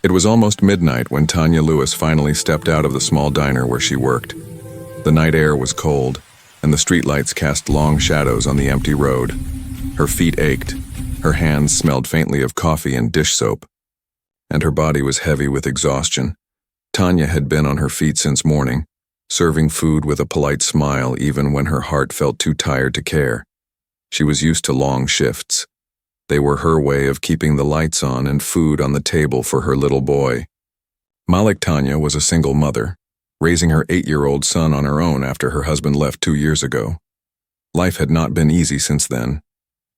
It was almost midnight when Tanya Lewis finally stepped out of the small diner where she worked. The night air was cold, and the streetlights cast long shadows on the empty road. Her feet ached, her hands smelled faintly of coffee and dish soap, and her body was heavy with exhaustion. Tanya had been on her feet since morning, serving food with a polite smile even when her heart felt too tired to care. She was used to long shifts. They were her way of keeping the lights on and food on the table for her little boy. Malik Tanya was a single mother, raising her 8-year-old son on her own after her husband left 2 years ago. Life had not been easy since then.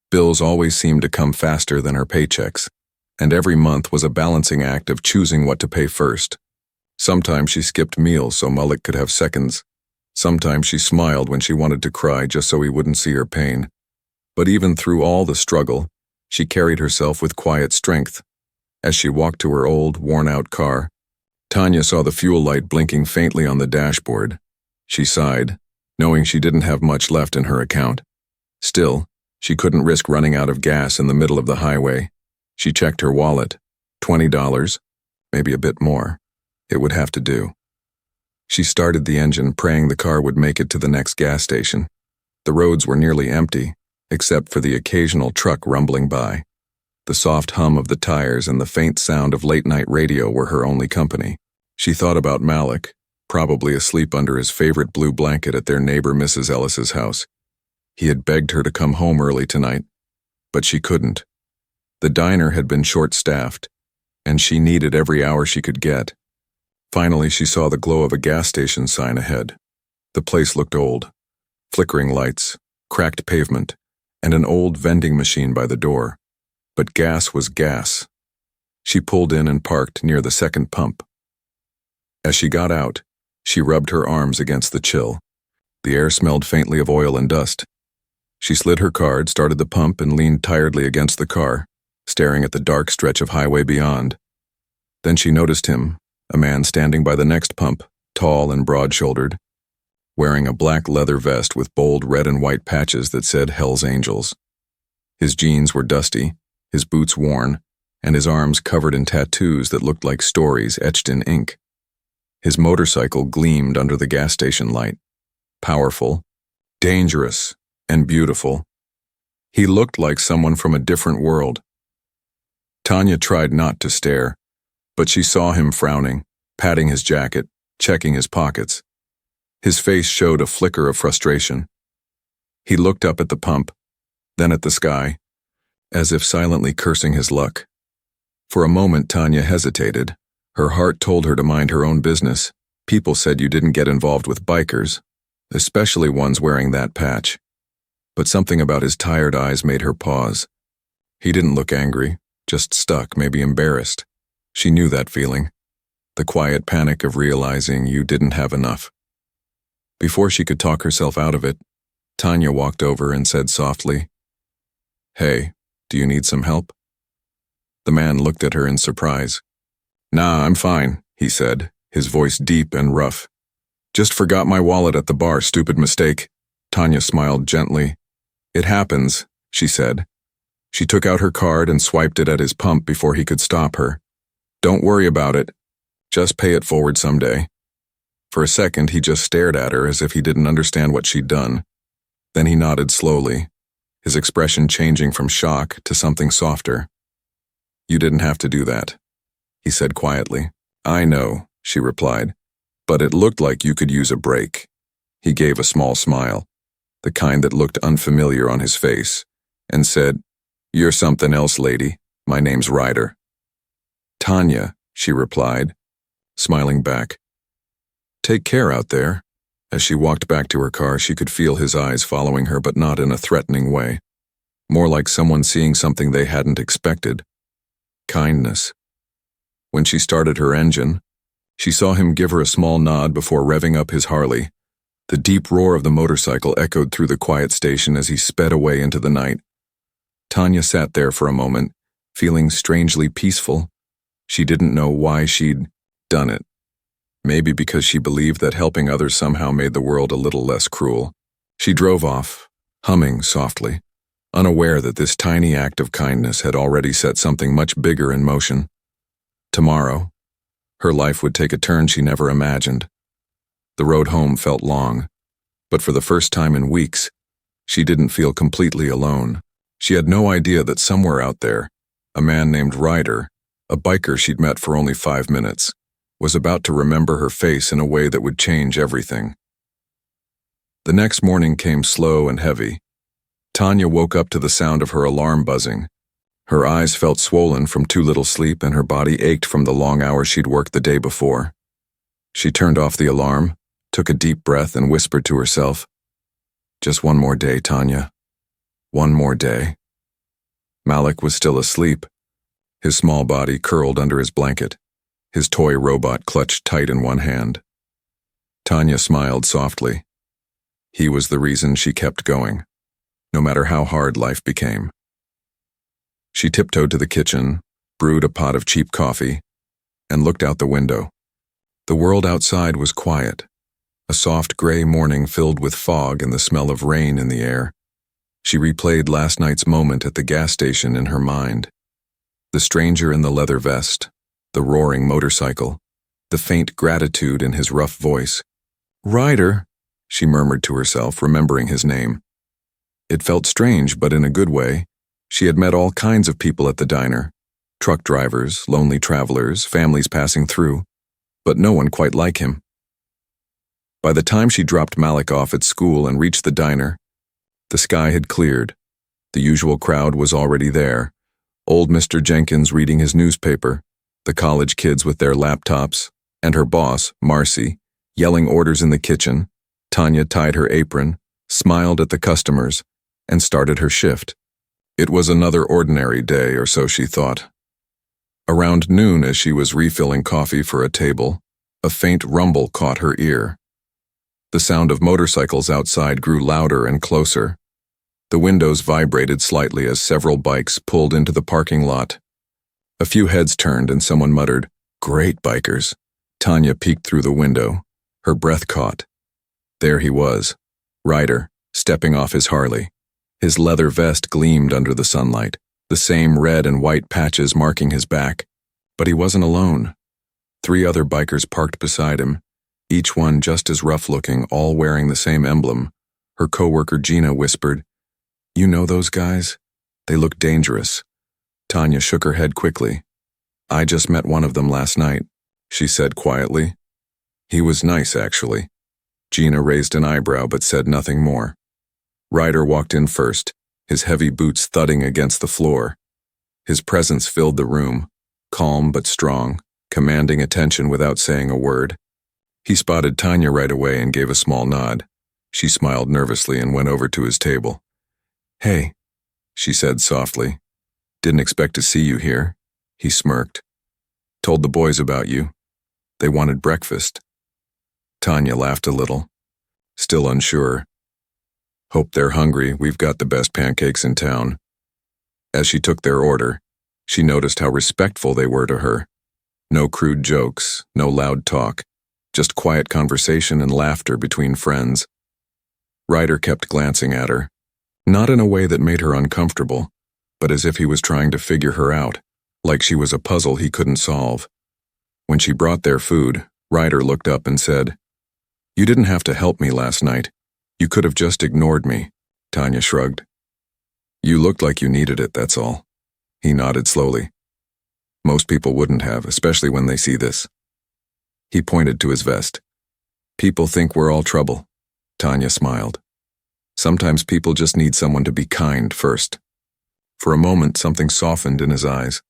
Bills always seemed to come faster than her paychecks, and every month was a balancing act of choosing what to pay first. Sometimes she skipped meals so Malik could have seconds. Sometimes she smiled when she wanted to cry just so he wouldn't see her pain. But even through all the struggle, she carried herself with quiet strength. As she walked to her old, worn-out car, Tanya saw the fuel light blinking faintly on the dashboard. She sighed, knowing she didn't have much left in her account. Still, she couldn't risk running out of gas in the middle of the highway. She checked her wallet. $20, maybe a bit more. It would have to do. She started the engine, praying the car would make it to the next gas station. The roads were nearly empty, except for the occasional truck rumbling by. The soft hum of the tires and the faint sound of late-night radio were her only company. She thought about Malik, probably asleep under his favorite blue blanket at their neighbor Mrs. Ellis's house. He had begged her to come home early tonight, but she couldn't. The diner had been short-staffed, and she needed every hour she could get. Finally, she saw the glow of a gas station sign ahead. The place looked old. Flickering lights, cracked pavement, and an old vending machine by the door. But gas was gas. She pulled in and parked near the second pump. As she got out, she rubbed her arms against the chill. The air smelled faintly of oil and dust. She slid her card, started the pump, and leaned tiredly against the car, staring at the dark stretch of highway beyond. Then she noticed him, a man standing by the next pump, tall and broad-shouldered, wearing a black leather vest with bold red and white patches that said Hell's Angels. His jeans were dusty, his boots worn, and his arms covered in tattoos that looked like stories etched in ink. His motorcycle gleamed under the gas station light. Powerful, dangerous, and beautiful. He looked like someone from a different world. Tanya tried not to stare, but she saw him frowning, patting his jacket, checking his pockets. His face showed a flicker of frustration. He looked up at the pump, then at the sky, as if silently cursing his luck. For a moment, Tanya hesitated. Her heart told her to mind her own business. People said you didn't get involved with bikers, especially ones wearing that patch. But something about his tired eyes made her pause. He didn't look angry, just stuck, maybe embarrassed. She knew that feeling, the quiet panic of realizing you didn't have enough. Before she could talk herself out of it, Tanya walked over and said softly, "Hey, do you need some help?" The man looked at her in surprise. "Nah, I'm fine," he said, his voice deep and rough. "Just forgot my wallet at the bar, stupid mistake." Tanya smiled gently. "It happens," she said. She took out her card and swiped it at his pump before he could stop her. "Don't worry about it. Just pay it forward someday." For a second, he just stared at her as if he didn't understand what she'd done. Then he nodded slowly, his expression changing from shock to something softer. "You didn't have to do that," he said quietly. "I know," she replied, "but it looked like you could use a break." He gave a small smile, the kind that looked unfamiliar on his face, and said, "You're something else, lady. My name's Ryder." "Tanya," she replied, smiling back. "Take care out there." As she walked back to her car, she could feel his eyes following her, but not in a threatening way. More like someone seeing something they hadn't expected. Kindness. When she started her engine, she saw him give her a small nod before revving up his Harley. The deep roar of the motorcycle echoed through the quiet station as he sped away into the night. Tanya sat there for a moment, feeling strangely peaceful. She didn't know why she'd done it. Maybe because she believed that helping others somehow made the world a little less cruel. She drove off, humming softly, unaware that this tiny act of kindness had already set something much bigger in motion. Tomorrow, her life would take a turn she never imagined. The road home felt long, but for the first time in weeks, she didn't feel completely alone. She had no idea that somewhere out there, a man named Ryder, a biker she'd met for only 5 minutes, was about to remember her face in a way that would change everything. The next morning came slow and heavy. Tanya woke up to the sound of her alarm buzzing. Her eyes felt swollen from too little sleep and her body ached from the long hours she'd worked the day before. She turned off the alarm, took a deep breath and whispered to herself, "Just one more day, Tanya. One more day." Malik was still asleep, his small body curled under his blanket, his toy robot clutched tight in one hand. Tanya smiled softly. He was the reason she kept going, no matter how hard life became. She tiptoed to the kitchen, brewed a pot of cheap coffee, and looked out the window. The world outside was quiet, a soft gray morning filled with fog and the smell of rain in the air. She replayed last night's moment at the gas station in her mind. The stranger in the leather vest, the roaring motorcycle, the faint gratitude in his rough voice. "Ryder," she murmured to herself, remembering his name. It felt strange, but in a good way. She had met all kinds of people at the diner, truck drivers, lonely travelers, families passing through, but no one quite like him. By the time she dropped Malik off at school and reached the diner, the sky had cleared. The usual crowd was already there. Old Mr. Jenkins reading his newspaper, the college kids with their laptops, and her boss, Marcy, yelling orders in the kitchen. Tanya tied her apron, smiled at the customers, and started her shift. It was another ordinary day, or so she thought. Around noon, as she was refilling coffee for a table, a faint rumble caught her ear. The sound of motorcycles outside grew louder and closer. The windows vibrated slightly as several bikes pulled into the parking lot. A few heads turned and someone muttered, "Great bikers." Tanya peeked through the window, her breath caught. There he was, Ryder, stepping off his Harley. His leather vest gleamed under the sunlight, the same red and white patches marking his back. But he wasn't alone. 3 other bikers parked beside him, each one just as rough-looking, all wearing the same emblem. Her coworker Gina whispered, "You know those guys? They look dangerous." Tanya shook her head quickly. "I just met one of them last night," she said quietly. "He was nice, actually." Gina raised an eyebrow but said nothing more. Ryder walked in first, his heavy boots thudding against the floor. His presence filled the room, calm but strong, commanding attention without saying a word. He spotted Tanya right away and gave a small nod. She smiled nervously and went over to his table. "Hey," she said softly. "Didn't expect to see you here." He smirked. "Told the boys about you. They wanted breakfast." Tanya laughed a little, still unsure. "Hope they're hungry. We've got the best pancakes in town." As she took their order, she noticed how respectful they were to her. No crude jokes, no loud talk, just quiet conversation and laughter between friends. Ryder kept glancing at her, not in a way that made her uncomfortable, but as if he was trying to figure her out, like she was a puzzle he couldn't solve. When she brought their food, Ryder looked up and said, "You didn't have to help me last night. You could have just ignored me." Tanya shrugged. "You looked like you needed it, that's all." He nodded slowly. "Most people wouldn't have, especially when they see this." He pointed to his vest. "People think we're all trouble." Tanya smiled. "Sometimes people just need someone to be kind first." For a moment, something softened in his eyes,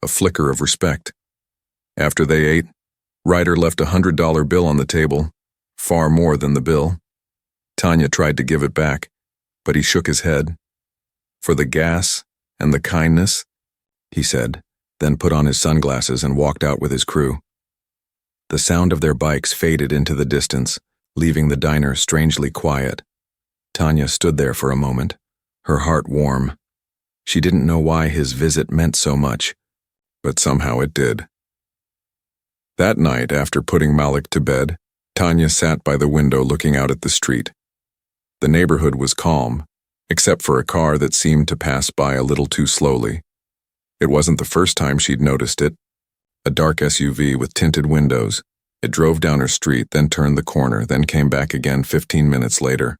a flicker of respect. After they ate, Ryder left a $100 bill on the table, far more than the bill. Tanya tried to give it back, but he shook his head. "For the gas and the kindness," he said, then put on his sunglasses and walked out with his crew. The sound of their bikes faded into the distance, leaving the diner strangely quiet. Tanya stood there for a moment, her heart warm. She didn't know why his visit meant so much, but somehow it did. That night, after putting Malik to bed, Tanya sat by the window looking out at the street. The neighborhood was calm, except for a car that seemed to pass by a little too slowly. It wasn't the first time she'd noticed it. A dark SUV with tinted windows. It drove down her street, then turned the corner, then came back again 15 minutes later.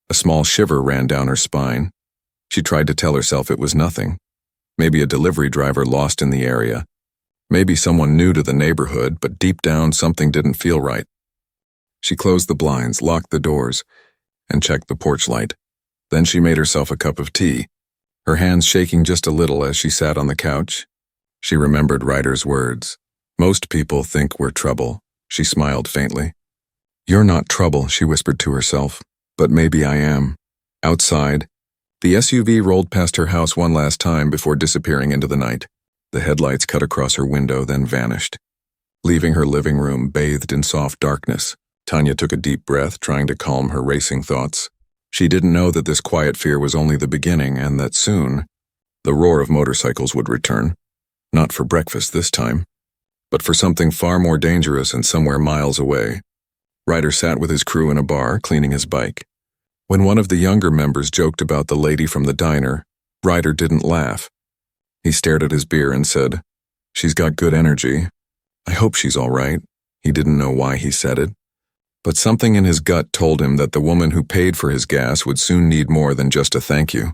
A small shiver ran down her spine. She tried to tell herself it was nothing. Maybe a delivery driver lost in the area. Maybe someone new to the neighborhood, but deep down something didn't feel right. She closed the blinds, locked the doors, and checked the porch light. Then she made herself a cup of tea, her hands shaking just a little as she sat on the couch. She remembered Ryder's words. Most people think we're trouble. She smiled faintly. You're not trouble, she whispered to herself, but maybe I am. Outside, the SUV rolled past her house one last time before disappearing into the night. The headlights cut across her window, then vanished, leaving her living room bathed in soft darkness. Tanya took a deep breath, trying to calm her racing thoughts. She didn't know that this quiet fear was only the beginning and that soon, the roar of motorcycles would return. Not for breakfast this time, but for something far more dangerous and somewhere miles away. Ryder sat with his crew in a bar, cleaning his bike. When one of the younger members joked about the lady from the diner, Ryder didn't laugh. He stared at his beer and said, "She's got good energy. I hope she's all right." He didn't know why he said it, but something in his gut told him that the woman who paid for his gas would soon need more than just a thank you.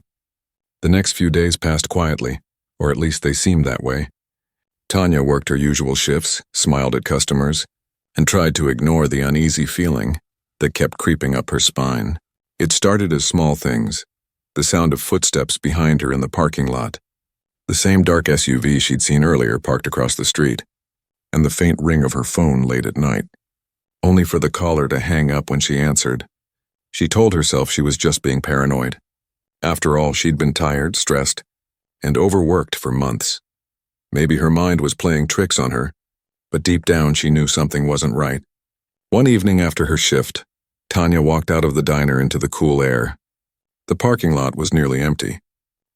The next few days passed quietly, or at least they seemed that way. Tanya worked her usual shifts, smiled at customers, and tried to ignore the uneasy feeling that kept creeping up her spine. It started as small things, the sound of footsteps behind her in the parking lot, the same dark SUV she'd seen earlier parked across the street, and the faint ring of her phone late at night, only for the caller to hang up when she answered. She told herself she was just being paranoid. After all, she'd been tired, stressed, and overworked for months. Maybe her mind was playing tricks on her, but deep down she knew something wasn't right. One evening after her shift, Tanya walked out of the diner into the cool air. The parking lot was nearly empty.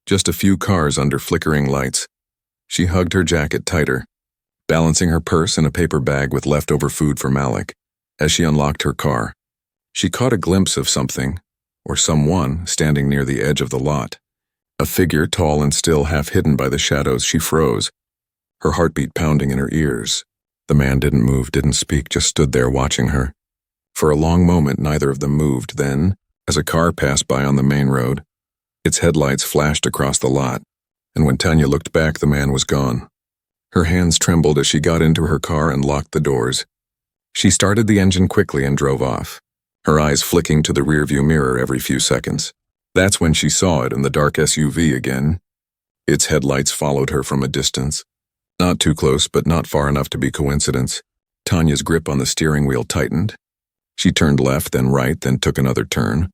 Just a few cars under flickering lights. She hugged her jacket tighter, balancing her purse and a paper bag with leftover food for Malik. As she unlocked her car, she caught a glimpse of something, or someone, standing near the edge of the lot. A figure tall and still, half hidden by the shadows. She froze, her heartbeat pounding in her ears. The man didn't move, didn't speak, just stood there watching her. For a long moment, neither of them moved. Then, as a car passed by on the main road, its headlights flashed across the lot, and when Tanya looked back, the man was gone. Her hands trembled as she got into her car and locked the doors. She started the engine quickly and drove off, her eyes flicking to the rearview mirror every few seconds. That's when she saw it in the dark SUV again. Its headlights followed her from a distance. Not too close, but not far enough to be coincidence. Tanya's grip on the steering wheel tightened. She turned left, then right, then took another turn.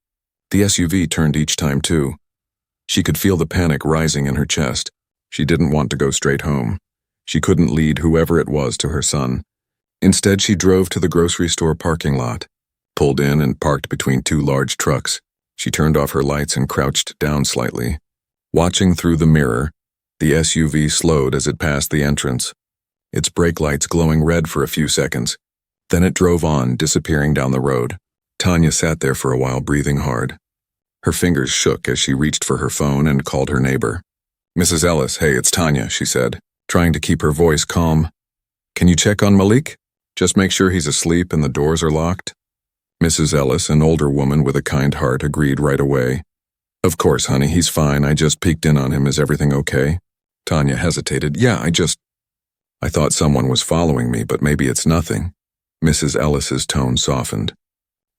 The SUV turned each time too. She could feel the panic rising in her chest. She didn't want to go straight home. She couldn't lead whoever it was to her son. Instead, she drove to the grocery store parking lot, pulled in and parked between two large trucks. She turned off her lights and crouched down slightly. Watching through the mirror, the SUV slowed as it passed the entrance, its brake lights glowing red for a few seconds. Then it drove on, disappearing down the road. Tanya sat there for a while, breathing hard. Her fingers shook as she reached for her phone and called her neighbor. "Mrs. Ellis, hey, it's Tanya," she said, trying to keep her voice calm. "Can you check on Malik? Just make sure he's asleep and the doors are locked." Mrs. Ellis, an older woman with a kind heart, agreed right away. "Of course, honey, he's fine. I just peeked in on him. Is everything okay?" Tanya hesitated. "Yeah, I thought someone was following me, but maybe it's nothing." Mrs. Ellis's tone softened.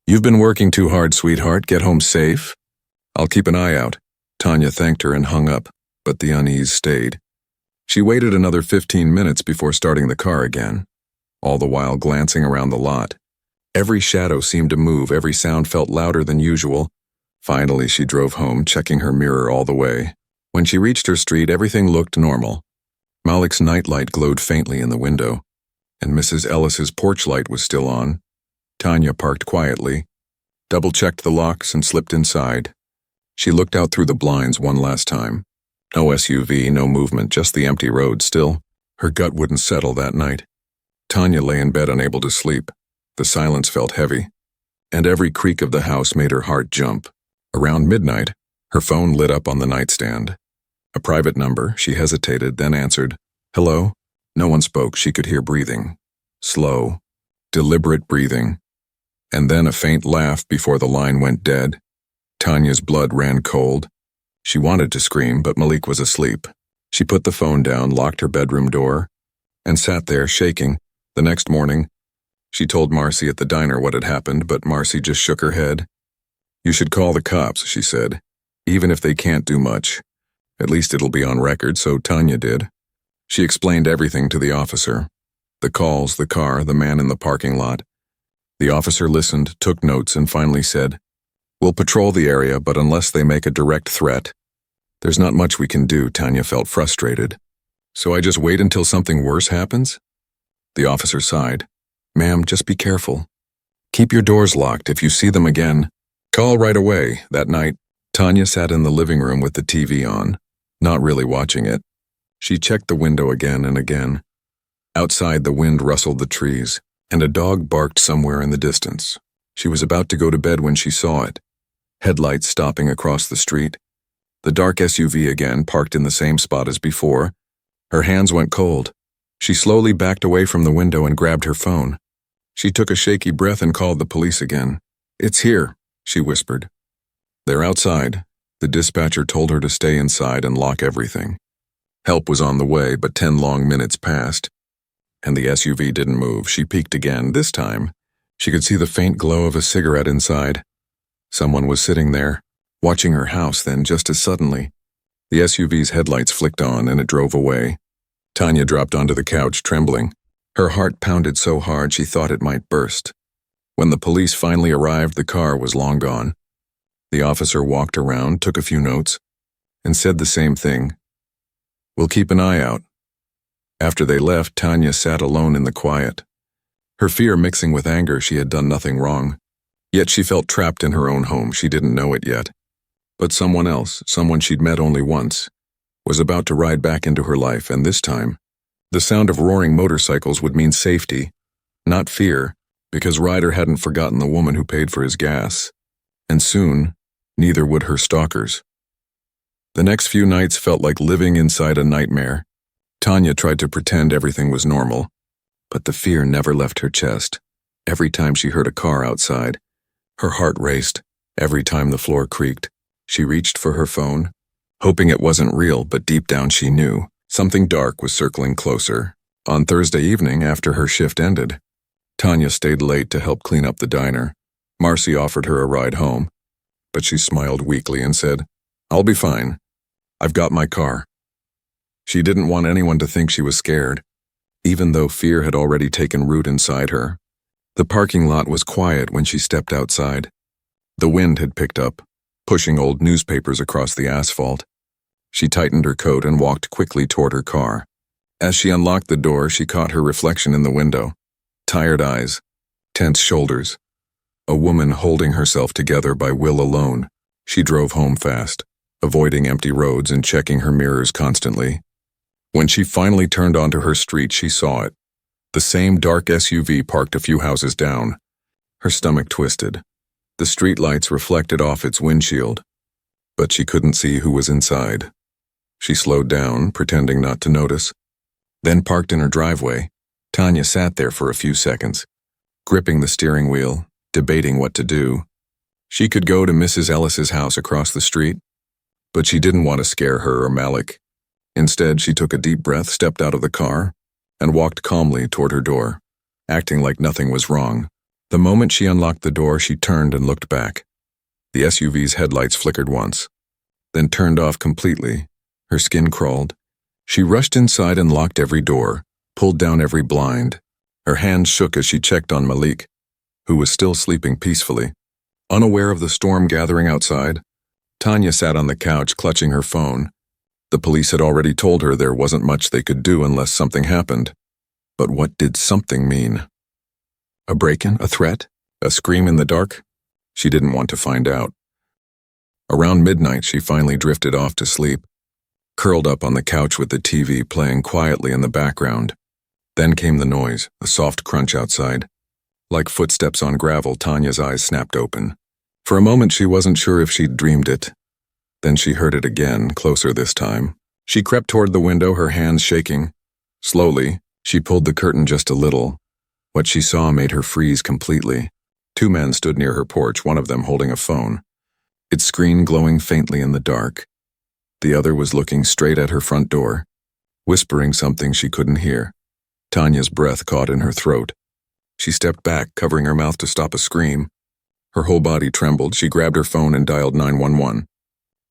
"You've been working too hard, sweetheart. Get home safe." "I'll keep an eye out." Tanya thanked her and hung up, but the unease stayed. She waited another 15 minutes before starting the car again, all the while glancing around the lot. Every shadow seemed to move, every sound felt louder than usual. Finally, she drove home, checking her mirror all the way. When she reached her street, everything looked normal. Malik's nightlight glowed faintly in the window, and Mrs. Ellis's porch light was still on. Tanya parked quietly, double-checked the locks, and slipped inside. She looked out through the blinds one last time. No SUV, no movement, just the empty road still. Her gut wouldn't settle that night. Tanya lay in bed unable to sleep. The silence felt heavy, and every creak of the house made her heart jump. Around midnight, her phone lit up on the nightstand. A private number. She hesitated, then answered. "Hello?" No one spoke. She could hear breathing. Slow, deliberate breathing. And then a faint laugh before the line went dead. Tanya's blood ran cold. She wanted to scream, but Malik was asleep. She put the phone down, locked her bedroom door, and sat there shaking. The next morning, she told Marcy at the diner what had happened, but Marcy just shook her head. "You should call the cops," she said. "Even if they can't do much. At least it'll be on record," so Tanya did. She explained everything to the officer. The calls, the car, the man in the parking lot. The officer listened, took notes, and finally said, "We'll patrol the area, but unless they make a direct threat, there's not much we can do." Tanya felt frustrated. "So I just wait until something worse happens?" The officer sighed. "Ma'am, just be careful. Keep your doors locked. If you see them again, call right away." That night, Tanya sat in the living room with the TV on, not really watching it. She checked the window again and again. Outside, the wind rustled the trees, and a dog barked somewhere in the distance. She was about to go to bed when she saw it. Headlights stopping across the street. The dark SUV again, parked in the same spot as before. Her hands went cold. She slowly backed away from the window and grabbed her phone. She took a shaky breath and called the police again. "It's here," she whispered. "They're outside." The dispatcher told her to stay inside and lock everything. Help was on the way, but 10 long minutes passed, and the SUV didn't move. She peeked again. This time, she could see the faint glow of a cigarette inside. Someone was sitting there, watching her house. Then, just as suddenly, the SUV's headlights flicked on and it drove away. Tanya dropped onto the couch, trembling. Her heart pounded so hard she thought it might burst. When the police finally arrived, the car was long gone. The officer walked around, took a few notes, and said the same thing. "We'll keep an eye out." After they left, Tanya sat alone in the quiet. Her fear mixing with anger. She had done nothing wrong. Yet she felt trapped in her own home. She didn't know it yet. But someone else, someone she'd met only once, was about to ride back into her life, and this time, the sound of roaring motorcycles would mean safety, not fear, because Ryder hadn't forgotten the woman who paid for his gas. And soon, neither would her stalkers. The next few nights felt like living inside a nightmare. Tanya tried to pretend everything was normal, but the fear never left her chest. Every time she heard a car outside, her heart raced. Every time the floor creaked, she reached for her phone, hoping it wasn't real, but deep down she knew something dark was circling closer. On Thursday evening, after her shift ended, Tanya stayed late to help clean up the diner. Marcy offered her a ride home, but she smiled weakly and said, "I'll be fine. I've got my car." She didn't want anyone to think she was scared, even though fear had already taken root inside her. The parking lot was quiet when she stepped outside. The wind had picked up, pushing old newspapers across the asphalt. She tightened her coat and walked quickly toward her car. As she unlocked the door, she caught her reflection in the window. Tired eyes, tense shoulders. A woman holding herself together by will alone. She drove home fast, avoiding empty roads and checking her mirrors constantly. When she finally turned onto her street, she saw it. The same dark SUV parked a few houses down. Her stomach twisted. The streetlights reflected off its windshield, but she couldn't see who was inside. She slowed down, pretending not to notice, then parked in her driveway. Tanya sat there for a few seconds, gripping the steering wheel, debating what to do. She could go to Mrs. Ellis's house across the street, but she didn't want to scare her or Malik. Instead, she took a deep breath, stepped out of the car, and walked calmly toward her door, acting like nothing was wrong. The moment she unlocked the door, she turned and looked back. The SUV's headlights flickered once, then turned off completely. Her skin crawled. She rushed inside and locked every door, pulled down every blind. Her hands shook as she checked on Malik, who was still sleeping peacefully. Unaware of the storm gathering outside, Tanya sat on the couch clutching her phone. The police had already told her there wasn't much they could do unless something happened. But what did something mean? A break-in? A threat? A scream in the dark? She didn't want to find out. Around midnight, she finally drifted off to sleep, curled up on the couch with the TV playing quietly in the background. Then came the noise, a soft crunch outside. Like footsteps on gravel, Tanya's eyes snapped open. For a moment, she wasn't sure if she'd dreamed it. Then she heard it again, closer this time. She crept toward the window, her hands shaking. Slowly, She pulled the curtain just a little. What she saw made her freeze completely. Two men stood near her porch, one of them holding a phone, its screen glowing faintly in the dark. The other was looking straight at her front door, whispering something she couldn't hear. Tanya's breath caught in her throat. She stepped back, covering her mouth to stop a scream. Her whole body trembled. She grabbed her phone and dialed 911.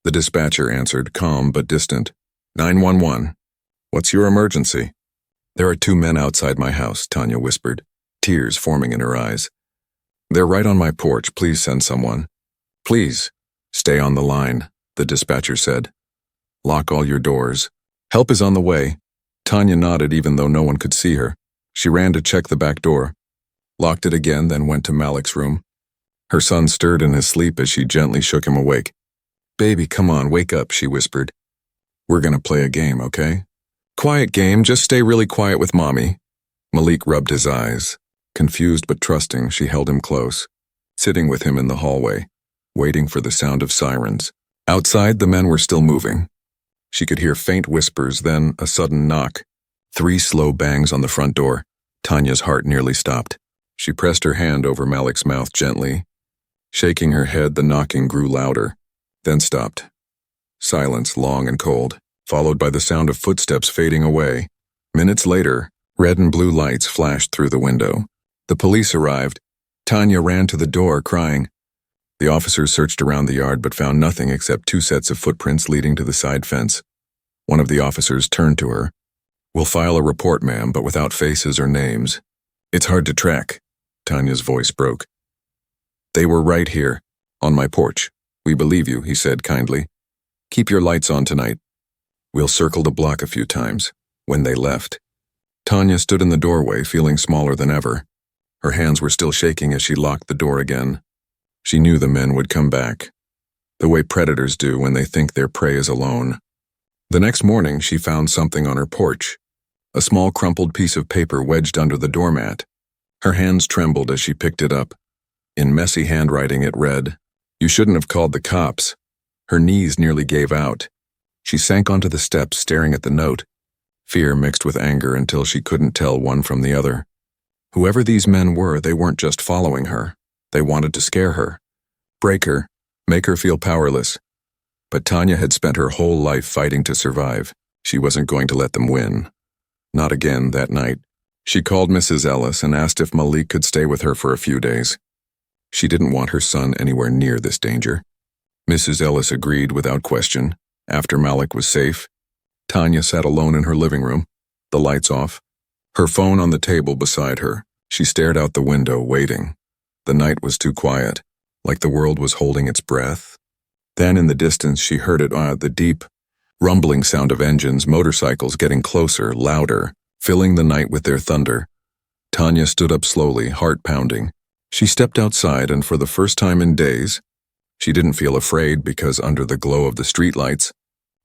The dispatcher answered, calm but distant. 911. What's your emergency? There are two men outside my house, Tanya whispered, tears forming in her eyes. They're right on my porch. Please send someone. Please. Stay on the line, the dispatcher said. Lock all your doors. Help is on the way. Tanya nodded even though no one could see her. She ran to check the back door, locked it again, then went to Malik's room. Her son stirred in his sleep as she gently shook him awake. Baby, come on, wake up, she whispered. We're gonna play a game, okay? Quiet game, just stay really quiet with Mommy. Malik rubbed his eyes. Confused but trusting, she held him close, sitting with him in the hallway, waiting for the sound of sirens. Outside, the men were still moving. She could hear faint whispers, then a sudden knock. 3 slow bangs on the front door. Tanya's heart nearly stopped. She pressed her hand over Malik's mouth gently. Shaking her head, the knocking grew louder, then stopped. Silence, long and cold, followed by the sound of footsteps fading away. Minutes later, red and blue lights flashed through the window. The police arrived. Tanya ran to the door, crying. The officers searched around the yard but found nothing except 2 sets of footprints leading to the side fence. One of the officers turned to her. We'll file a report, ma'am, but without faces or names. It's hard to track. Tanya's voice broke. They were right here, on my porch. We believe you, he said kindly. Keep your lights on tonight. We'll circle the block a few times. When they left, Tanya stood in the doorway, feeling smaller than ever. Her hands were still shaking as she locked the door again. She knew the men would come back, the way predators do when they think their prey is alone. The next morning, she found something on her porch, a small crumpled piece of paper wedged under the doormat. Her hands trembled as she picked it up. In messy handwriting it read, "You shouldn't have called the cops." Her knees nearly gave out. She sank onto the steps, staring at the note, fear mixed with anger until she couldn't tell one from the other. Whoever these men were, they weren't just following her. They wanted to scare her, break her, make her feel powerless. But Tanya had spent her whole life fighting to survive. She wasn't going to let them win. Not again that night. She called Mrs. Ellis and asked if Malik could stay with her for a few days. She didn't want her son anywhere near this danger. Mrs. Ellis agreed without question. After Malik was safe, Tanya sat alone in her living room, the lights off, her phone on the table beside her. She stared out the window, waiting. The night was too quiet, like the world was holding its breath. Then in the distance she heard it, the deep, rumbling sound of engines, motorcycles getting closer, louder, filling the night with their thunder. Tanya stood up slowly, heart pounding. She stepped outside, and for the first time in days, she didn't feel afraid because under the glow of the streetlights,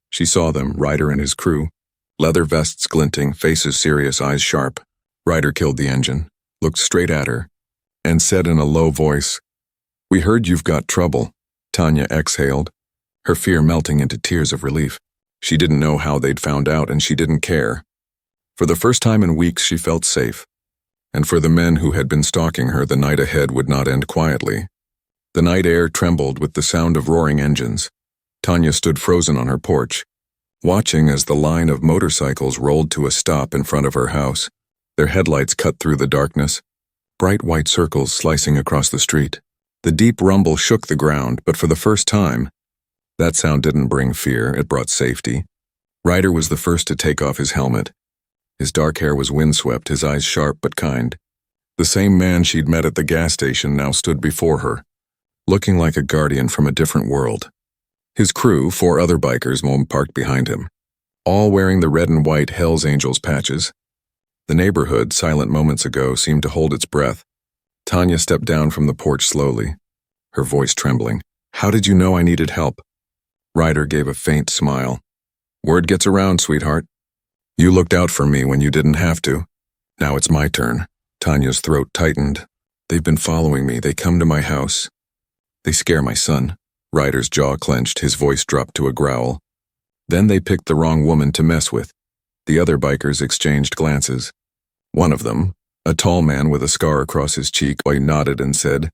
she saw them, Ryder and his crew, leather vests glinting, faces serious, eyes sharp. Ryder killed the engine, looked straight at her, and said in a low voice, "We heard you've got trouble." Tanya exhaled, her fear melting into tears of relief. She didn't know how they'd found out, and she didn't care. For the first time in weeks, she felt safe. And for the men who had been stalking her, the night ahead would not end quietly. The night air trembled with the sound of roaring engines. Tanya stood frozen on her porch, watching as the line of motorcycles rolled to a stop in front of her house. Their headlights cut through the darkness, bright white circles slicing across the street. The deep rumble shook the ground, but for the first time, that sound didn't bring fear, it brought safety. Ryder was the first to take off his helmet. His dark hair was windswept, his eyes sharp but kind. The same man she'd met at the gas station now stood before her, looking like a guardian from a different world. His crew, 4 other bikers, parked behind him, all wearing the red and white Hells Angels patches. The neighborhood, silent moments ago, seemed to hold its breath. Tanya stepped down from the porch slowly, her voice trembling. "How did you know I needed help?" Ryder gave a faint smile. "Word gets around, sweetheart. You looked out for me when you didn't have to. Now it's my turn." Tanya's throat tightened. "They've been following me. They come to my house. They scare my son." Ryder's jaw clenched, his voice dropped to a growl. "Then they picked the wrong woman to mess with." The other bikers exchanged glances. One of them, a tall man with a scar across his cheek, nodded and said,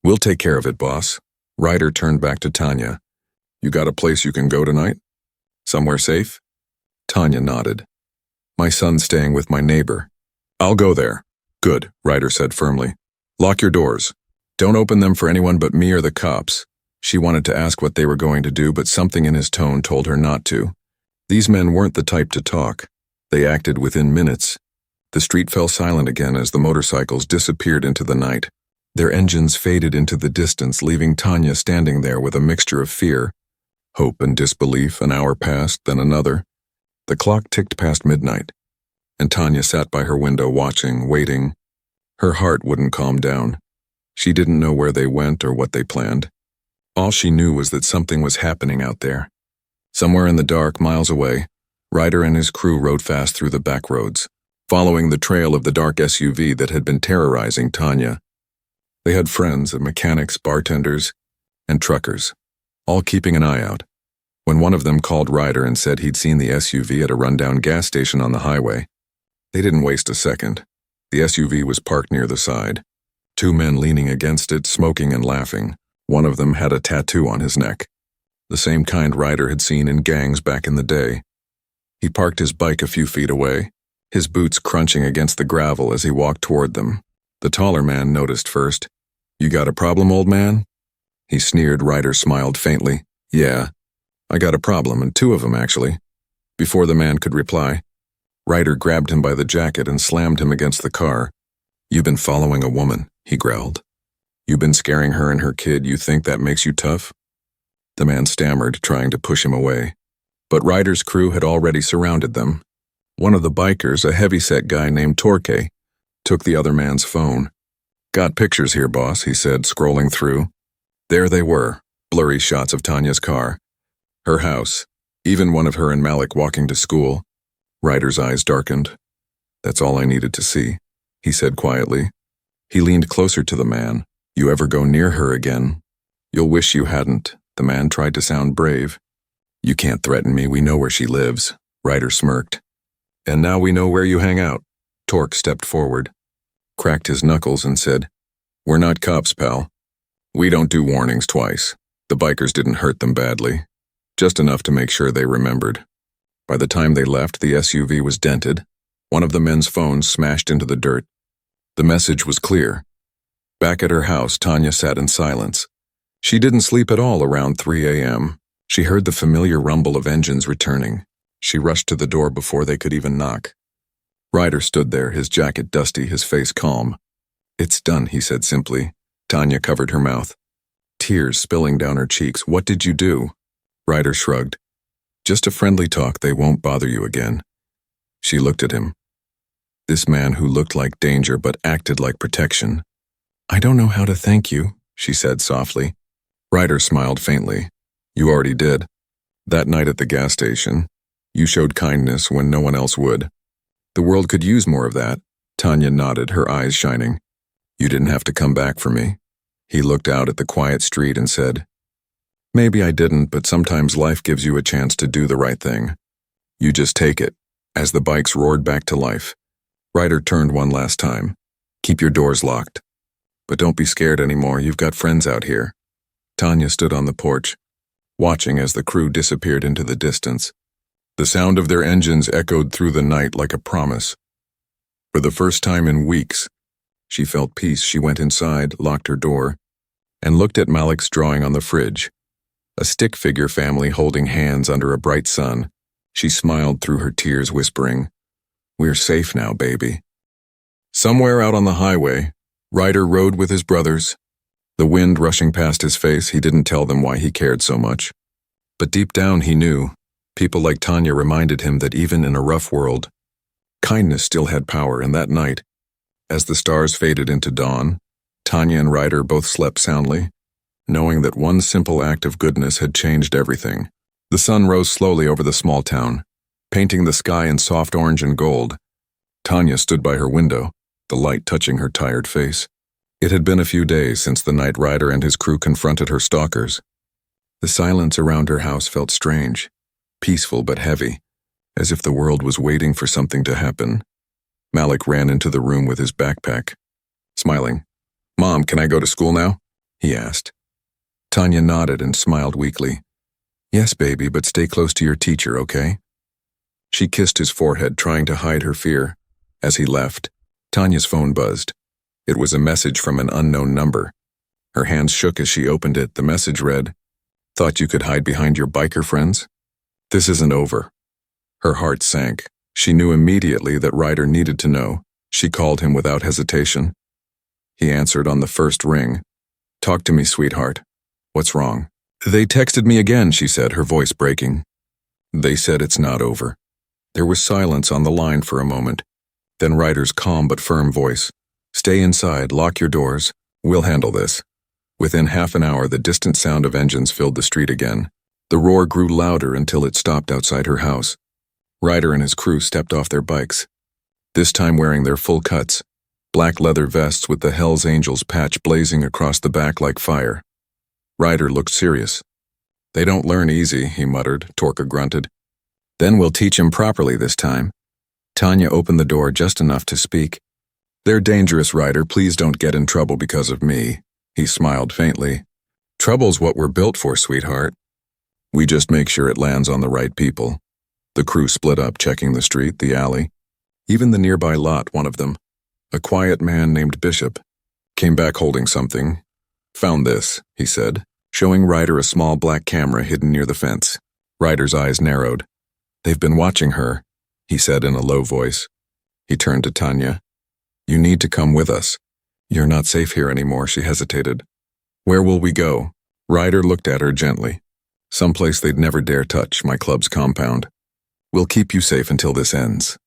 "We'll take care of it, boss." Ryder turned back to Tanya. "You got a place you can go tonight? Somewhere safe?" Tanya nodded. "My son's staying with my neighbor." "I'll go there." "Good," Ryder said firmly. "Lock your doors. Don't open them for anyone but me or the cops." She wanted to ask what they were going to do, but something in his tone told her not to. These men weren't the type to talk. They acted within minutes. The street fell silent again as the motorcycles disappeared into the night. Their engines faded into the distance, leaving Tanya standing there with a mixture of fear, hope, and disbelief. An hour passed, then another. The clock ticked past midnight, and Tanya sat by her window watching, waiting. Her heart wouldn't calm down. She didn't know where they went or what they planned. All she knew was that something was happening out there. Somewhere in the dark, miles away, Ryder and his crew rode fast through the back roads, following the trail of the dark SUV that had been terrorizing Tanya. They had friends of mechanics, bartenders, and truckers, all keeping an eye out. When one of them called Ryder and said he'd seen the SUV at a rundown gas station on the highway, they didn't waste a second. The SUV was parked near the side. Two men leaning against it, smoking and laughing. One of them had a tattoo on his neck, the same kind Ryder had seen in gangs back in the day. He parked his bike a few feet away, his boots crunching against the gravel as he walked toward them. The taller man noticed first. "You got a problem, old man?" He sneered. Ryder smiled faintly. "Yeah, I got a problem, and two of them, actually." Before the man could reply, Ryder grabbed him by the jacket and slammed him against the car. "You've been following a woman," he growled. "You've been scaring her and her kid. You think that makes you tough?" The man stammered, trying to push him away. But Ryder's crew had already surrounded them. One of the bikers, a heavyset guy named Torque, took the other man's phone. "Got pictures here, boss," he said, scrolling through. There they were, blurry shots of Tanya's car, her house, even one of her and Malik walking to school. Ryder's eyes darkened. "That's all I needed to see," he said quietly. He leaned closer to the man. "You ever go near her again, you'll wish you hadn't." The man tried to sound brave. "You can't threaten me, we know where she lives," Ryder smirked. "And now we know where you hang out." Torque stepped forward, cracked his knuckles and said, "We're not cops, pal. We don't do warnings twice." The bikers didn't hurt them badly, just enough to make sure they remembered. By the time they left, the SUV was dented. One of the men's phones smashed into the dirt. The message was clear. Back at her house, Tanya sat in silence. She didn't sleep at all around 3 a.m. She heard the familiar rumble of engines returning. She rushed to the door before they could even knock. Ryder stood there, his jacket dusty, his face calm. "It's done," he said simply. Tanya covered her mouth, tears spilling down her cheeks. "What did you do?" Ryder shrugged. "Just a friendly talk. They won't bother you again." She looked at him. This man who looked like danger but acted like protection. "I don't know how to thank you," she said softly. Ryder smiled faintly. "You already did. That night at the gas station, you showed kindness when no one else would. The world could use more of that." Tanya nodded, her eyes shining. "You didn't have to come back for me." He looked out at the quiet street and said, "Maybe I didn't, but sometimes life gives you a chance to do the right thing. You just take it." As the bikes roared back to life, Ryder turned one last time. "Keep your doors locked. But don't be scared anymore, you've got friends out here." Tanya stood on the porch, watching as the crew disappeared into the distance. The sound of their engines echoed through the night like a promise. For the first time in weeks, she felt peace. She went inside, locked her door, and looked at Malik's drawing on the fridge. A stick figure family holding hands under a bright sun. She smiled through her tears, whispering, "We're safe now, baby." Somewhere out on the highway, Ryder rode with his brothers. The wind rushing past his face, he didn't tell them why he cared so much. But deep down he knew. People like Tanya reminded him that even in a rough world, kindness still had power. And that night, as the stars faded into dawn, Tanya and Ryder both slept soundly, knowing that one simple act of goodness had changed everything. The sun rose slowly over the small town, painting the sky in soft orange and gold. Tanya stood by her window, the light touching her tired face. It had been a few days since the night Ryder and his crew confronted her stalkers. The silence around her house felt strange, peaceful but heavy, as if the world was waiting for something to happen. Malik ran into the room with his backpack. Smiling. "Mom, can I go to school now?" he asked. Tanya nodded and smiled weakly. "Yes, baby, but stay close to your teacher, okay?" She kissed his forehead, trying to hide her fear. As he left, Tanya's phone buzzed. It was a message from an unknown number. Her hands shook as she opened it. The message read, "Thought you could hide behind your biker friends? This isn't over." Her heart sank. She knew immediately that Ryder needed to know. She called him without hesitation. He answered on the first ring. "Talk to me, sweetheart. What's wrong?" "They texted me again," she said, her voice breaking. "They said it's not over." There was silence on the line for a moment. Then Ryder's calm but firm voice. "Stay inside, lock your doors. We'll handle this." Within half an hour, the distant sound of engines filled the street again. The roar grew louder until it stopped outside her house. Ryder and his crew stepped off their bikes, this time wearing their full cuts, black leather vests with the Hells Angels patch blazing across the back like fire. Ryder looked serious. "They don't learn easy," he muttered. Torka grunted. "Then we'll teach him properly this time." Tanya opened the door just enough to speak. "They're dangerous, Ryder. Please don't get in trouble because of me." He smiled faintly. "Trouble's what we're built for, sweetheart. We just make sure it lands on the right people." The crew split up, checking the street, the alley, even the nearby lot. One of them, a quiet man named Bishop, came back holding something. "Found this," he said, showing Ryder a small black camera hidden near the fence. Ryder's eyes narrowed. "They've been watching her," he said in a low voice. He turned to Tanya. "You need to come with us. You're not safe here anymore," she hesitated. "Where will we go?" Ryder looked at her gently. "Someplace they'd never dare touch, my club's compound. We'll keep you safe until this ends."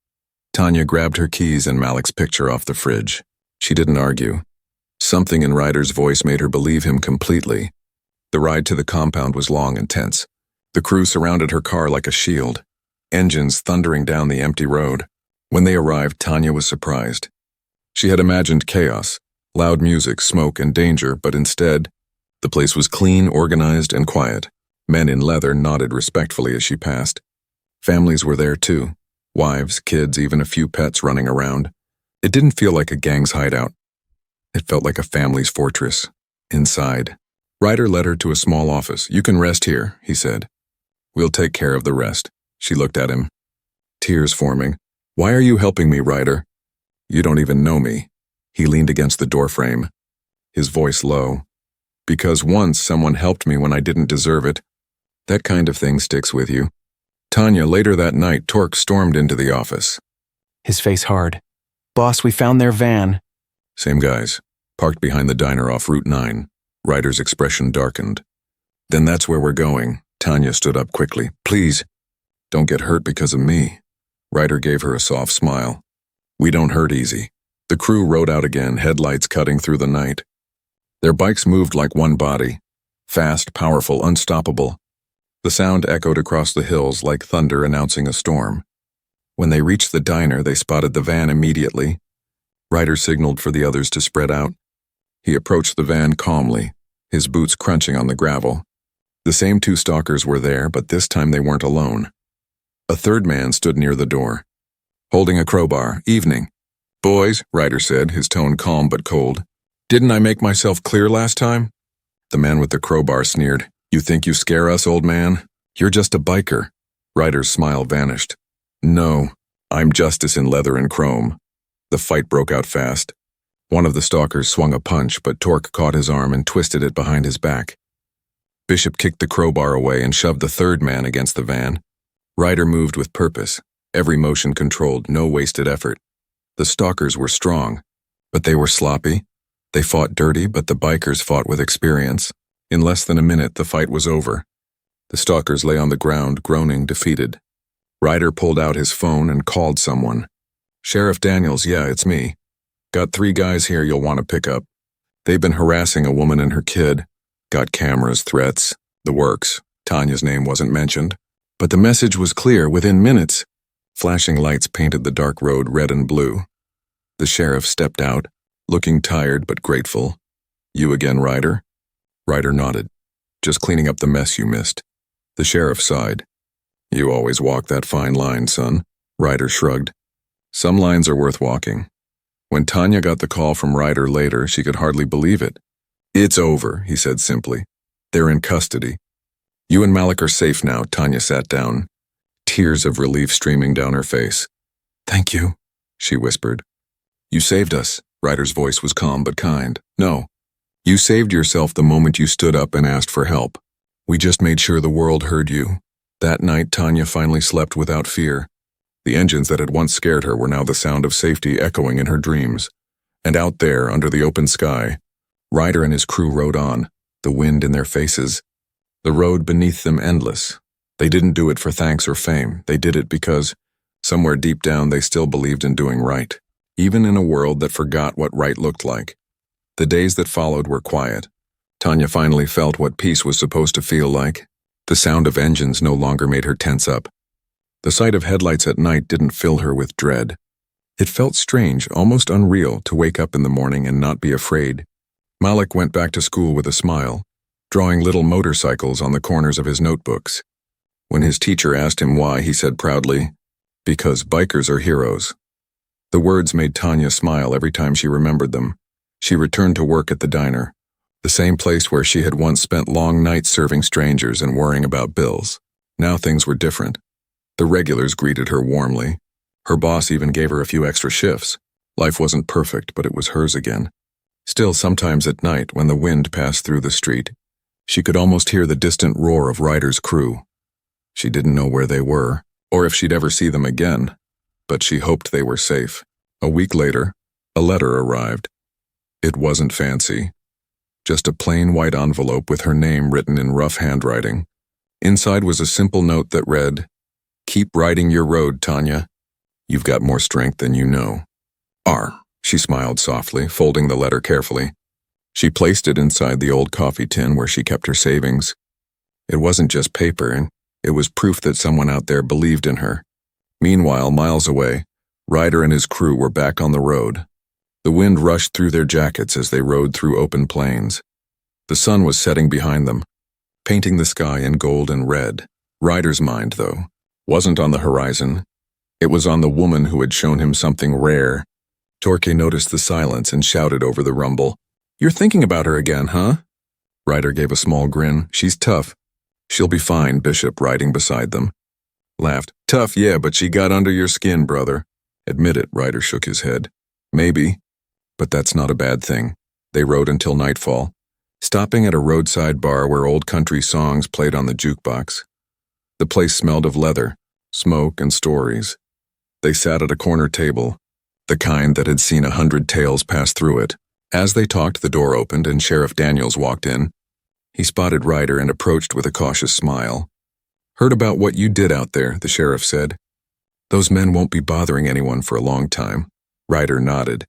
Tanya grabbed her keys and Malik's picture off the fridge. She didn't argue. Something in Ryder's voice made her believe him completely. The ride to the compound was long and tense. The crew surrounded her car like a shield, engines thundering down the empty road. When they arrived, Tanya was surprised. She had imagined chaos, loud music, smoke, and danger, but instead, the place was clean, organized, and quiet. Men in leather nodded respectfully as she passed. Families were there too. Wives, kids, even a few pets running around. It didn't feel like a gang's hideout. It felt like a family's fortress. Inside, Ryder led her to a small office. "You can rest here," he said. "We'll take care of the rest." She looked at him, tears forming. "Why are you helping me, Ryder? You don't even know me." He leaned against the doorframe, his voice low. "Because once someone helped me when I didn't deserve it. That kind of thing sticks with you." Tanya, later that night, Torque stormed into the office. His face hard. "Boss, we found their van." Same guys, parked behind the diner off Route 9. Ryder's expression darkened. "Then that's where we're going." Tanya stood up quickly. "Please, don't get hurt because of me." Ryder gave her a soft smile. "We don't hurt easy." The crew rode out again, headlights cutting through the night. Their bikes moved like one body, fast, powerful, unstoppable. The sound echoed across the hills like thunder announcing a storm. When they reached the diner, they spotted the van immediately. Ryder signaled for the others to spread out. He approached the van calmly, his boots crunching on the gravel. The same two stalkers were there, but this time they weren't alone. A third man stood near the door, holding a crowbar. "Evening." "Boys," Ryder said, his tone calm but cold. "Didn't I make myself clear last time?" The man with the crowbar sneered. "You think you scare us, old man? You're just a biker." Ryder's smile vanished. "No, I'm justice in leather and chrome." The fight broke out fast. One of the stalkers swung a punch, but Torque caught his arm and twisted it behind his back. Bishop kicked the crowbar away and shoved the third man against the van. Ryder moved with purpose, every motion controlled, no wasted effort. The stalkers were strong, but they were sloppy. They fought dirty, but the bikers fought with experience. In less than a minute, the fight was over. The stalkers lay on the ground, groaning, defeated. Ryder pulled out his phone and called someone. "Sheriff Daniels, yeah, it's me. Got 3 guys here you'll want to pick up. They've been harassing a woman and her kid. Got cameras, threats, the works." Tanya's name wasn't mentioned, but the message was clear. Within minutes, flashing lights painted the dark road red and blue. The sheriff stepped out, looking tired but grateful. "You again, Ryder?" Ryder nodded. "Just cleaning up the mess you missed." The sheriff sighed. "You always walk that fine line, son." Ryder shrugged. Some lines are worth walking. When Tanya got the call from Ryder later, she could hardly believe it. "It's over," he said simply. "They're in custody. You and Malik are safe now." Tanya sat down, tears of relief streaming down her face. "Thank you," she whispered. "You saved us." Ryder's voice was calm but kind. "No, you saved yourself the moment you stood up and asked for help. We just made sure the world heard you." That night, Tanya finally slept without fear. The engines that had once scared her were now the sound of safety echoing in her dreams. And out there, under the open sky, Ryder and his crew rode on, the wind in their faces, the road beneath them endless. They didn't do it for thanks or fame. They did it because, somewhere deep down, they still believed in doing right, even in a world that forgot what right looked like. The days that followed were quiet. Tanya finally felt what peace was supposed to feel like. The sound of engines no longer made her tense up. The sight of headlights at night didn't fill her with dread. It felt strange, almost unreal, to wake up in the morning and not be afraid. Malik went back to school with a smile, drawing little motorcycles on the corners of his notebooks. When his teacher asked him why, he said proudly, "Because bikers are heroes." The words made Tanya smile every time she remembered them. She returned to work at the diner, the same place where she had once spent long nights serving strangers and worrying about bills. Now things were different. The regulars greeted her warmly. Her boss even gave her a few extra shifts. Life wasn't perfect, but it was hers again. Still, sometimes at night, when the wind passed through the street, she could almost hear the distant roar of Ryder's crew. She didn't know where they were, or if she'd ever see them again, but she hoped they were safe. A week later, a letter arrived. It wasn't fancy. Just a plain white envelope with her name written in rough handwriting. Inside was a simple note that read, "Keep riding your road, Tanya. You've got more strength than you know." She smiled softly, folding the letter carefully. She placed it inside the old coffee tin where she kept her savings. It wasn't just paper, it was proof that someone out there believed in her. Meanwhile, miles away, Ryder and his crew were back on the road. The wind rushed through their jackets as they rode through open plains. The sun was setting behind them, painting the sky in gold and red. Ryder's mind, though, wasn't on the horizon. It was on the woman who had shown him something rare. Torque noticed the silence and shouted over the rumble, "You're thinking about her again, huh?" Ryder gave a small grin. "She's tough. She'll be fine," Bishop, riding beside them, laughed. "Tough, yeah, but she got under your skin, brother." "Admit it," Ryder shook his head. "Maybe, but that's not a bad thing." They rode until nightfall, stopping at a roadside bar where old country songs played on the jukebox. The place smelled of leather, smoke, and stories. They sat at a corner table, the kind that had seen 100 tales pass through it. As they talked, the door opened and Sheriff Daniels walked in. He spotted Ryder and approached with a cautious smile. "Heard about what you did out there," the sheriff said. "Those men won't be bothering anyone for a long time." Ryder nodded.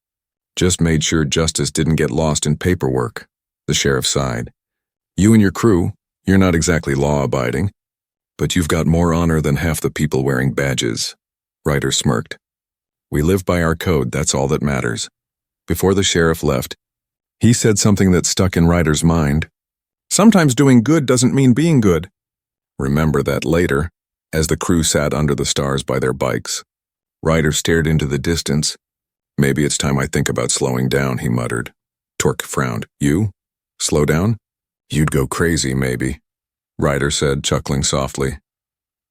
"Just made sure justice didn't get lost in paperwork." The sheriff sighed. "You and your crew, you're not exactly law-abiding, but you've got more honor than half the people wearing badges." Ryder smirked. "We live by our code, that's all that matters." Before the sheriff left, he said something that stuck in Ryder's mind. "Sometimes doing good doesn't mean being good." Remember that later, as the crew sat under the stars by their bikes. Ryder stared into the distance. "Maybe it's time I think about slowing down," he muttered. Torque frowned. "You? Slow down? You'd go crazy, maybe," Ryder said, chuckling softly.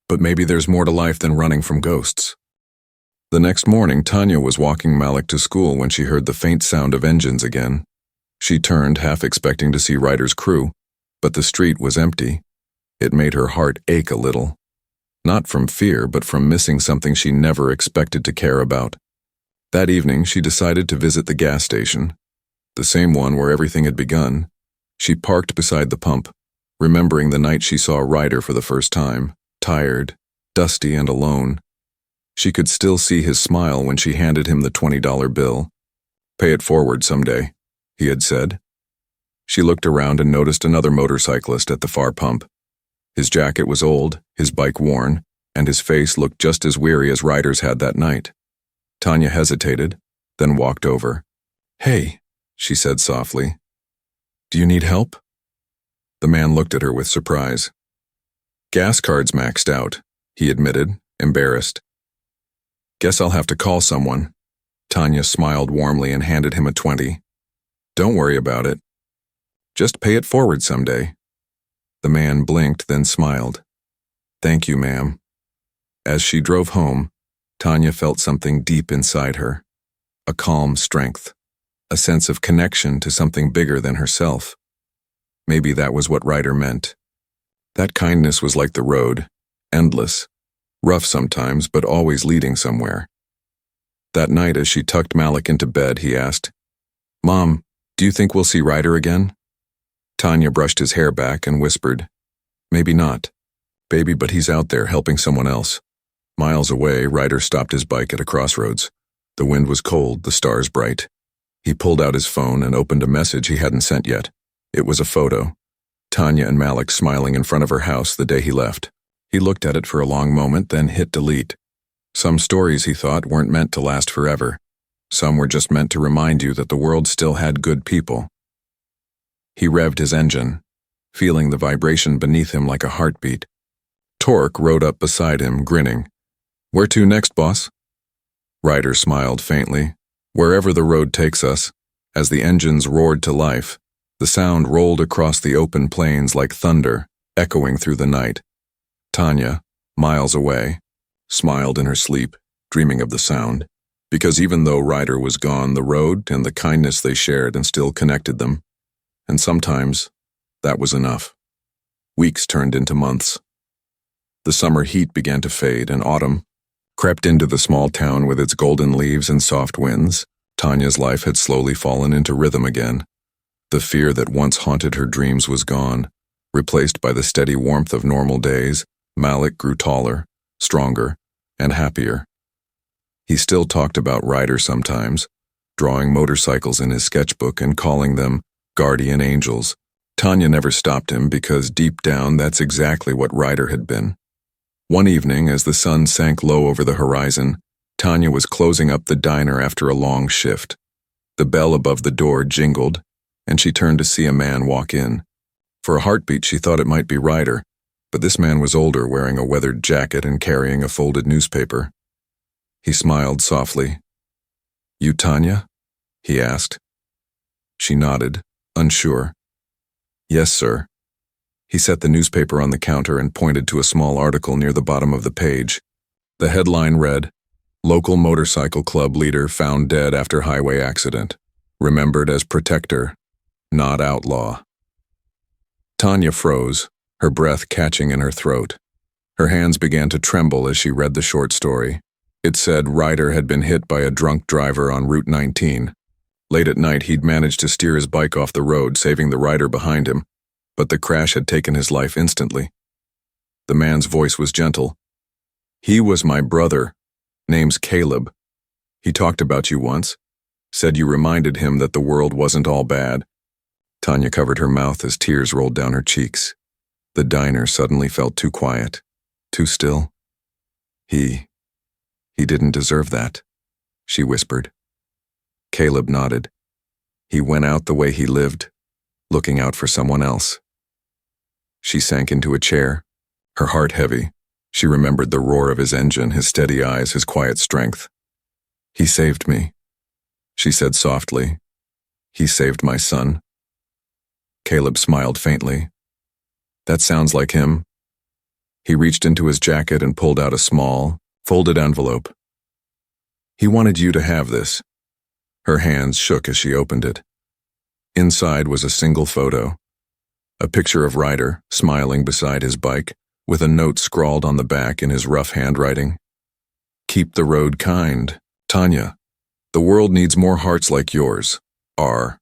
"But maybe there's more to life than running from ghosts." The next morning, Tanya was walking Malik to school when she heard the faint sound of engines again. She turned, half expecting to see Ryder's crew, but the street was empty. It made her heart ache a little. Not from fear, but from missing something she never expected to care about. That evening, she decided to visit the gas station, the same one where everything had begun. She parked beside the pump, remembering the night she saw Ryder for the first time, tired, dusty, and alone. She could still see his smile when she handed him the $20 bill. "Pay it forward someday," he had said. She looked around and noticed another motorcyclist at the far pump. His jacket was old, his bike worn, and his face looked just as weary as Ryder's had that night. Tanya hesitated, then walked over. "Hey," she said softly. "Do you need help?" The man looked at her with surprise. "Gas card's maxed out," he admitted, embarrassed. Guess I'll have to call someone. Tanya smiled warmly and handed him a 20. Don't worry about it. Just pay it forward someday. The man blinked, then smiled. Thank you, ma'am. As she drove home, Tanya felt something deep inside her. A calm strength. A sense of connection to something bigger than herself. Maybe that was what Ryder meant. That kindness was like the road, endless, rough sometimes, but always leading somewhere. That night, as she tucked Malik into bed, he asked, Mom, do you think we'll see Ryder again? Tanya brushed his hair back and whispered, Maybe not, baby, but he's out there helping someone else. Miles away, Ryder stopped his bike at a crossroads. The wind was cold, the stars bright. He pulled out his phone and opened a message he hadn't sent yet. It was a photo. Tanya and Malik smiling in front of her house the day he left. He looked at it for a long moment, then hit delete. Some stories, he thought, weren't meant to last forever. Some were just meant to remind you that the world still had good people. He revved his engine, feeling the vibration beneath him like a heartbeat. Torque rode up beside him, grinning. Where to next, boss? Ryder smiled faintly. Wherever the road takes us. As the engines roared to life, the sound rolled across the open plains like thunder, echoing through the night. Tanya, miles away, smiled in her sleep, dreaming of the sound, because even though Ryder was gone, the road and the kindness they shared and still connected them. And sometimes, that was enough. Weeks turned into months. The summer heat began to fade, and autumn crept into the small town with its golden leaves and soft winds. Tanya's life had slowly fallen into rhythm again. The fear that once haunted her dreams was gone, replaced by the steady warmth of normal days. Malik grew taller, stronger, and happier. He still talked about Ryder sometimes, drawing motorcycles in his sketchbook and calling them guardian angels. Tanya never stopped him because deep down that's exactly what Ryder had been. One evening, as the sun sank low over the horizon, Tanya was closing up the diner after a long shift. The bell above the door jingled, and she turned to see a man walk in. For a heartbeat, she thought it might be Ryder, but this man was older, wearing a weathered jacket and carrying a folded newspaper. He smiled softly. You Tanya? He asked. She nodded, unsure. Yes, sir. He set the newspaper on the counter and pointed to a small article near the bottom of the page. The headline read, Local motorcycle club leader found dead after highway accident. Remembered as protector, not outlaw. Tanya froze, her breath catching in her throat. Her hands began to tremble as she read the short story. It said Ryder had been hit by a drunk driver on Route 19. Late at night, he'd managed to steer his bike off the road, saving the rider behind him, but the crash had taken his life instantly. The man's voice was gentle. He was my brother. Name's Caleb. He talked about you once. Said you reminded him that the world wasn't all bad. Tanya covered her mouth as tears rolled down her cheeks. The diner suddenly felt too quiet, too still. He didn't deserve that, she whispered. Caleb nodded. He went out the way he lived, looking out for someone else. She sank into a chair, her heart heavy. She remembered the roar of his engine, his steady eyes, his quiet strength. He saved me, she said softly. He saved my son. Caleb smiled faintly. That sounds like him. He reached into his jacket and pulled out a small, folded envelope. He wanted you to have this. Her hands shook as she opened it. Inside was a single photo. A picture of Ryder, smiling beside his bike, with a note scrawled on the back in his rough handwriting. Keep the road kind, Tanya. The world needs more hearts like yours. R.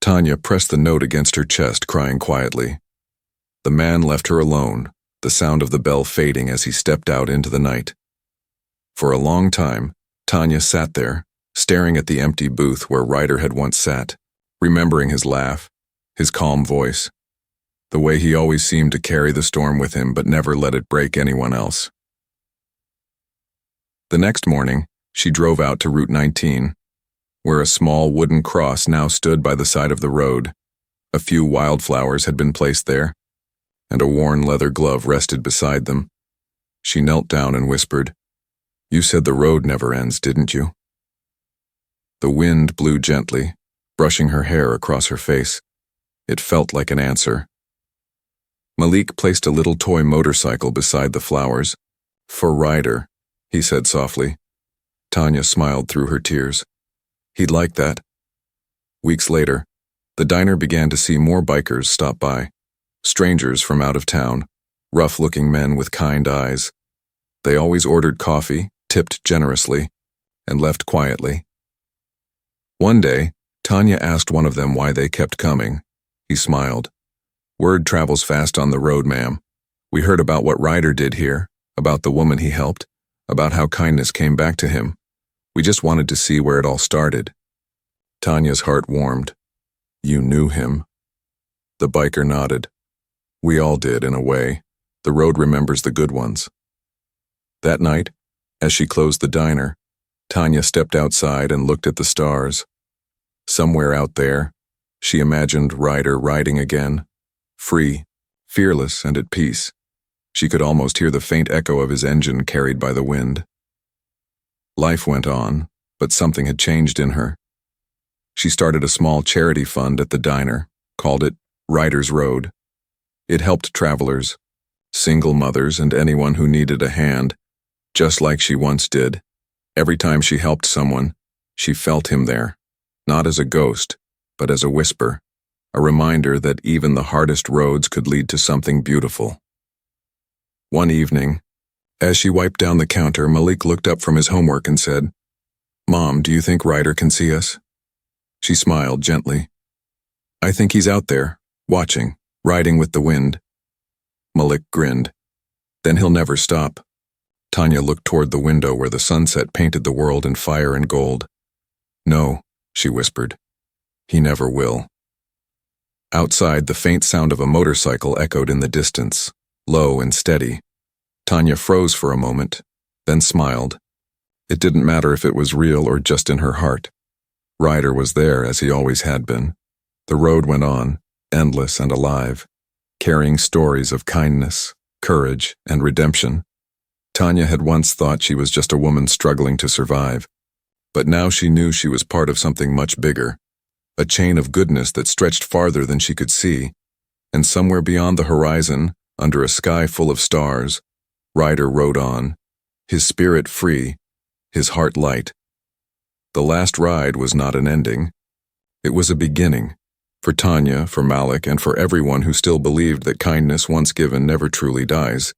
Tanya pressed the note against her chest, crying quietly. The man left her alone, the sound of the bell fading as he stepped out into the night. For a long time, Tanya sat there, staring at the empty booth where Ryder had once sat, remembering his laugh, his calm voice, the way he always seemed to carry the storm with him but never let it break anyone else. The next morning, she drove out to Route 19, where a small wooden cross now stood by the side of the road. A few wildflowers had been placed there, and a worn leather glove rested beside them. She knelt down and whispered, You said the road never ends, didn't you? The wind blew gently, brushing her hair across her face. It felt like an answer. Malik placed a little toy motorcycle beside the flowers. For Ryder, he said softly. Tanya smiled through her tears. He'd like that. Weeks later, the diner began to see more bikers stop by. Strangers from out of town, rough-looking men with kind eyes. They always ordered coffee, tipped generously, and left quietly. One day, Tanya asked one of them why they kept coming. He smiled. Word travels fast on the road, ma'am. We heard about what Ryder did here, about the woman he helped, about how kindness came back to him. We just wanted to see where it all started. Tanya's heart warmed. You knew him? The biker nodded. We all did, in a way. The road remembers the good ones. That night, as she closed the diner, Tanya stepped outside and looked at the stars. Somewhere out there, she imagined Ryder riding again, free, fearless, and at peace. She could almost hear the faint echo of his engine carried by the wind. Life went on, but something had changed in her. She started a small charity fund at the diner, called it Ryder's Road. It helped travelers, single mothers, and anyone who needed a hand, just like she once did. Every time she helped someone, she felt him there, not as a ghost, but as a whisper, a reminder that even the hardest roads could lead to something beautiful. One evening, as she wiped down the counter, Malik looked up from his homework and said, Mom, do you think Ryder can see us? She smiled gently. I think he's out there, watching, riding with the wind. Malik grinned. Then he'll never stop. Tanya looked toward the window where the sunset painted the world in fire and gold. No, she whispered. He never will. Outside, the faint sound of a motorcycle echoed in the distance, low and steady. Tanya froze for a moment, then smiled. It didn't matter if it was real or just in her heart. Ryder was there as he always had been. The road went on, endless and alive, carrying stories of kindness, courage, and redemption. Tanya had once thought she was just a woman struggling to survive, but now she knew she was part of something much bigger, a chain of goodness that stretched farther than she could see, and somewhere beyond the horizon, under a sky full of stars, Ryder rode on, his spirit free, his heart light. The last ride was not an ending. It was a beginning, for Tanya, for Malik, and for everyone who still believed that kindness once given never truly dies.